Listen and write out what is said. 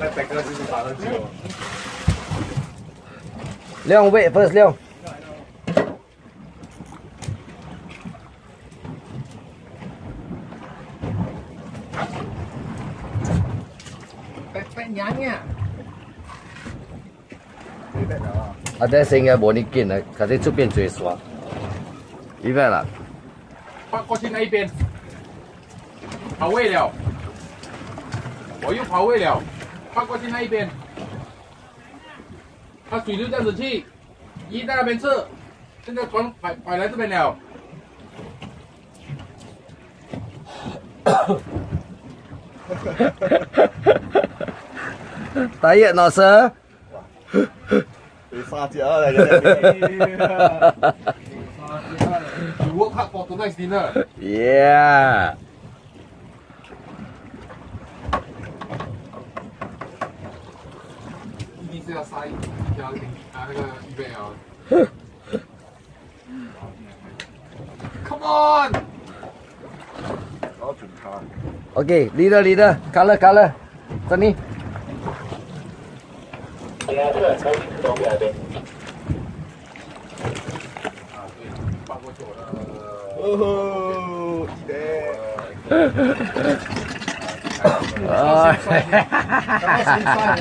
那大哥就是打了酒。Leong wait first Leong. Ada singa bonikin ah, kasi 出边最爽。预备了。放过去那一边，跑位了，我又跑位了，放过去那一边。他水流这样子去，一在那边撤，现在船摆来这边了。Tired not sir? 被杀家了，个。You work hard for tonight's dinner. Yeah. 一定是要杀一条那个预备啊。Come on. 好准他。Okay, leader, color, 这里。放过去我的。哦，一的。哦，刚刚谁杀你？